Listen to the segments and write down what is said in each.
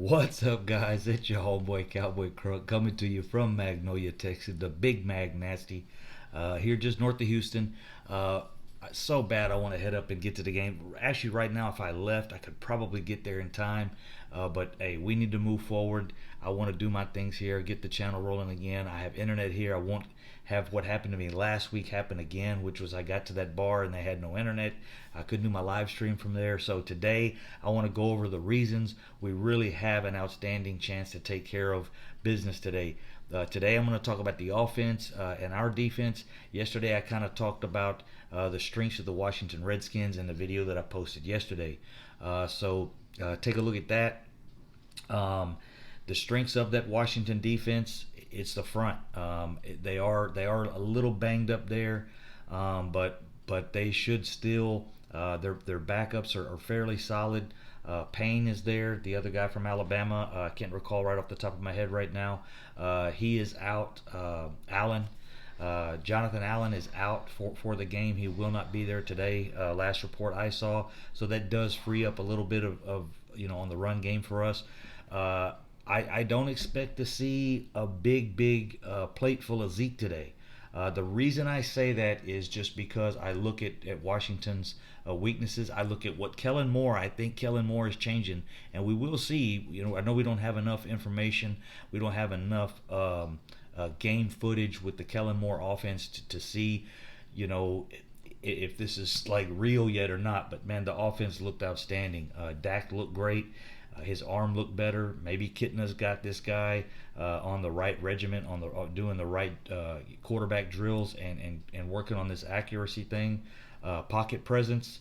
What's up, guys? It's your homeboy Cowboy Crook coming to you from Magnolia, Texas, the Big Mag Nasty, here just north of Houston. Uh, so bad I want to head up and get to the game. Actually, right now, if I left, I could probably get there in time. But hey, we need to move forward. I want to do my things here, get the channel rolling again. I have internet here. I won't have what happened to me last week happen again, which was I got to that bar and they had no internet. I couldn't do my live stream from there. So today I want to go over the reasons we really have an outstanding chance to take care of business today. Today I'm going to talk about the offense and our defense. Yesterday I kind of talked about the strengths of the Washington Redskins in the video that I posted yesterday. So take a look at that. The strengths of that Washington defense, it's the front. They are a little banged up there, but they should still their backups are fairly solid. Payne is there, the other guy from Alabama. I can't recall right off the top of my head right now. He is out. Allen. Jonathan Allen is out for the game. He will not be there today. Last report I saw, so that does free up a little bit of on the run game for us. I don't expect to see a big plate full of Zeke today. The reason I say that is just because I look at Washington's weaknesses. I look at what Kellen Moore. I think Kellen Moore is changing, and we will see. I know we don't have enough information. We don't have enough game footage with the Kellen Moore offense to see, if this is like real yet or not. But man, the offense looked outstanding. Dak looked great. His arm looked better. Maybe Kitna's got this guy on the right regiment, on the doing the right quarterback drills and working on this accuracy thing. Pocket presence.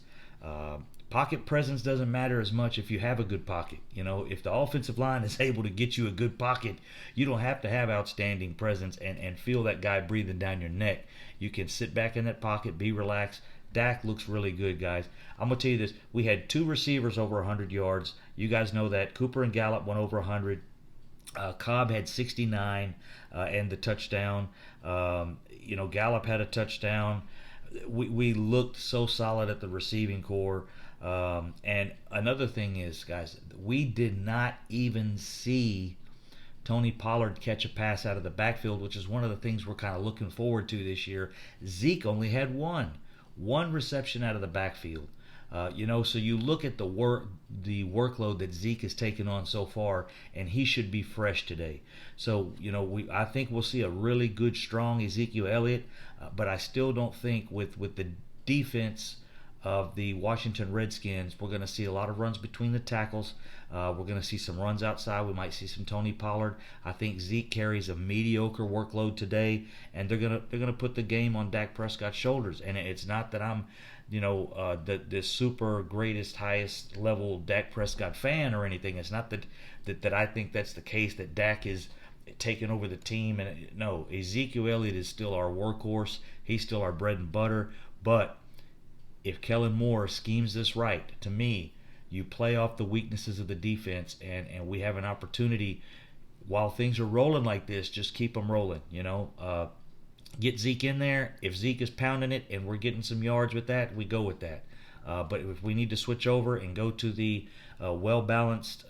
Pocket presence doesn't matter as much if you have a good pocket. If the offensive line is able to get you a good pocket, you don't have to have outstanding presence and feel that guy breathing down your neck. You can sit back in that pocket, be relaxed. Dak looks really good, guys. I'm going to tell you this. We had two receivers over 100 yards. You guys know that. Cooper and Gallup went over 100. Cobb had 69 and the touchdown. Gallup had a touchdown. We looked so solid at the receiving core. And another thing is, guys, we did not even see Tony Pollard catch a pass out of the backfield, which is one of the things we're kind of looking forward to this year. Zeke only had one reception out of the backfield. So you look at the workload that Zeke has taken on so far, and he should be fresh today. So I think we'll see a really good, strong Ezekiel Elliott, but I still don't think with the defense of the Washington Redskins, we're going to see a lot of runs between the tackles. We're going to see some runs outside. We might see some Tony Pollard. I think Zeke carries a mediocre workload today, and they're gonna put the game on Dak Prescott's shoulders. And it's not that I'm, the super greatest, highest level Dak Prescott fan or anything. It's not that I think that's the case, that Dak is taking over the team. And no, Ezekiel Elliott is still our workhorse. He's still our bread and butter. But if Kellen Moore schemes this right, to me, you play off the weaknesses of the defense, and we have an opportunity while things are rolling like this. Just keep them rolling. Get Zeke in there. If Zeke is pounding it and we're getting some yards with that, we go with that. But if we need to switch over and go to the well-balanced,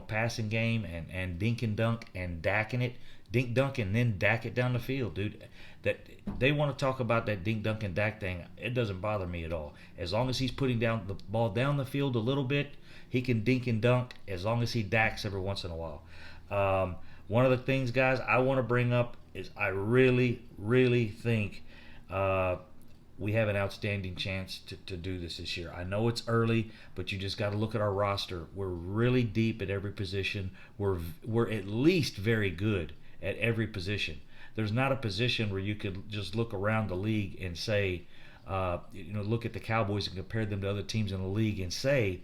passing game and dink and dunk and dacking it, dink dunk and then dack it down the field, dude. That they want to talk about that dink dunk and dack thing. It doesn't bother me at all. As long as he's putting down the ball down the field a little bit, he can dink and dunk. As long as he dacks every once in a while. One of the things, guys, I want to bring up is I really think we have an outstanding chance to do this year. I know it's early, but you just got to look at our roster. We're really deep at every position. We're at least very good at every position. There's not a position where you could just look around the league and say, look at the Cowboys and compare them to other teams in the league and say,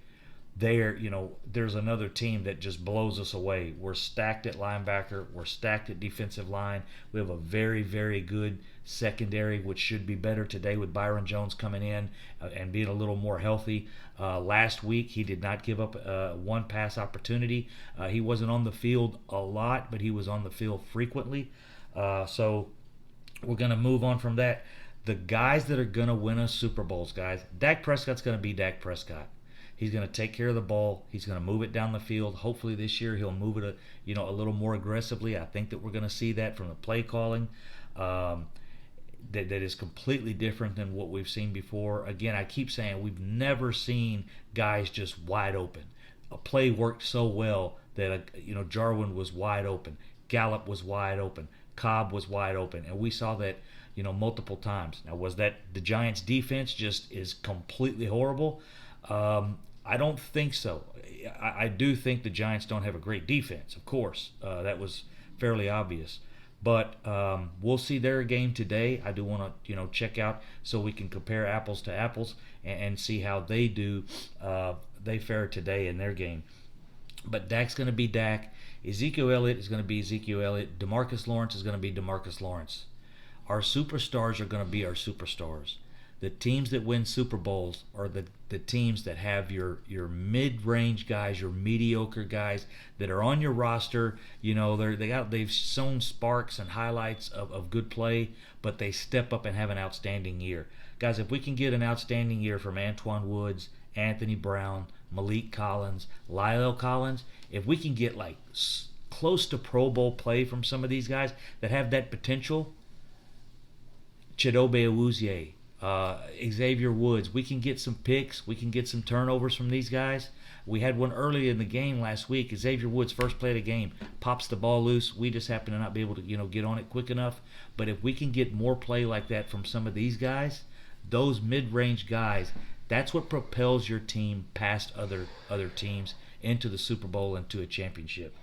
there's another team that just blows us away. We're stacked at linebacker. We're stacked at defensive line. We have a very, very good secondary, which should be better today with Byron Jones coming in and being a little more healthy. Last week, he did not give up one pass opportunity. He wasn't on the field a lot, but he was on the field frequently. So we're going to move on from that. The guys that are going to win us Super Bowls, guys, Dak Prescott's going to be Dak Prescott. He's going to take care of the ball. He's going to move it down the field. Hopefully this year he'll move it a little more aggressively. I think that we're going to see that from the play calling. That is completely different than what we've seen before. Again, I keep saying we've never seen guys just wide open. A play worked so well that Jarwin was wide open, Gallup was wide open, Cobb was wide open, and we saw that multiple times. Now, was that the Giants' defense just is completely horrible? I don't think so. I do think the Giants don't have a great defense, of course. That was fairly obvious. But we'll see their game today. I do want to check out so we can compare apples to apples and see how they do. They fare today in their game. But Dak's going to be Dak. Ezekiel Elliott is going to be Ezekiel Elliott. DeMarcus Lawrence is going to be DeMarcus Lawrence. Our superstars are going to be our superstars. The teams that win Super Bowls are the teams that have your mid-range guys, your mediocre guys that are on your roster. They've shown sparks and highlights of good play, but they step up and have an outstanding year. Guys, if we can get an outstanding year from Antoine Woods, Anthony Brown, Malik Collins, Lyle Collins, if we can get like close to Pro Bowl play from some of these guys that have that potential, Chidobe Awuzie, Xavier Woods, we can get some picks, we can get some turnovers from these guys. We had one early in the game last week. Xavier Woods, first play of the game, pops the ball loose. We just happen to not be able to get on it quick enough. But if we can get more play like that from some of these guys, those mid-range guys, that's what propels your team past other teams into the Super Bowl and to a championship.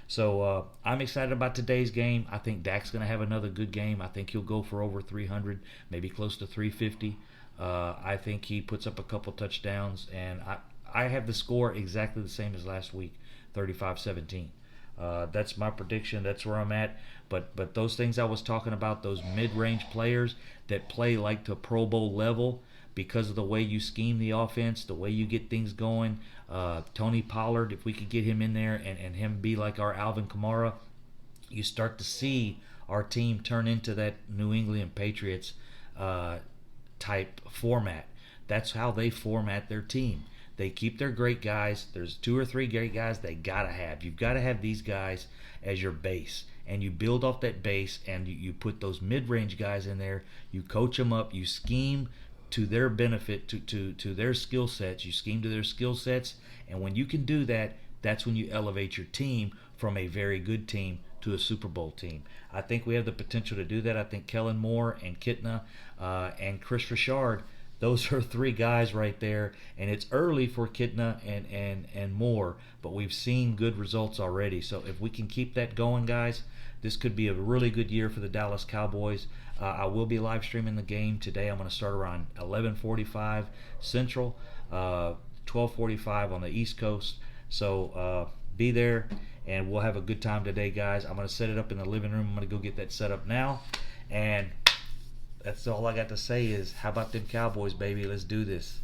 So I'm excited about today's game. I think Dak's going to have another good game. I think he'll go for over 300, maybe close to 350. I think he puts up a couple touchdowns, and I have the score exactly the same as last week, 35-17. That's my prediction. That's where I'm at. But those things I was talking about, those mid-range players that play like the Pro Bowl level, because of the way you scheme the offense, the way you get things going. Tony Pollard, if we could get him in there and him be like our Alvin Kamara, you start to see our team turn into that New England Patriots type format. That's how they format their team. They keep their great guys. There's 2 or 3 great guys they got to have. You've got to have these guys as your base. And you build off that base, and you put those mid-range guys in there. You coach them up. You scheme to their benefit, to their skill sets. You scheme to their skill sets, and when you can do that, that's when you elevate your team from a very good team to a Super Bowl team. I think we have the potential to do that. I think Kellen Moore and Kitna and Chris Richard, those are 3 guys right there, and it's early for Kitna and Moore, but we've seen good results already. So if we can keep that going, guys, this could be a really good year for the Dallas Cowboys. I will be live streaming the game today. I'm going to start around 11:45 Central, 12:45 on the East Coast. So be there, and we'll have a good time today, guys. I'm going to set it up in the living room. I'm going to go get that set up now, and that's all I got to say is, how about them Cowboys, baby? Let's do this.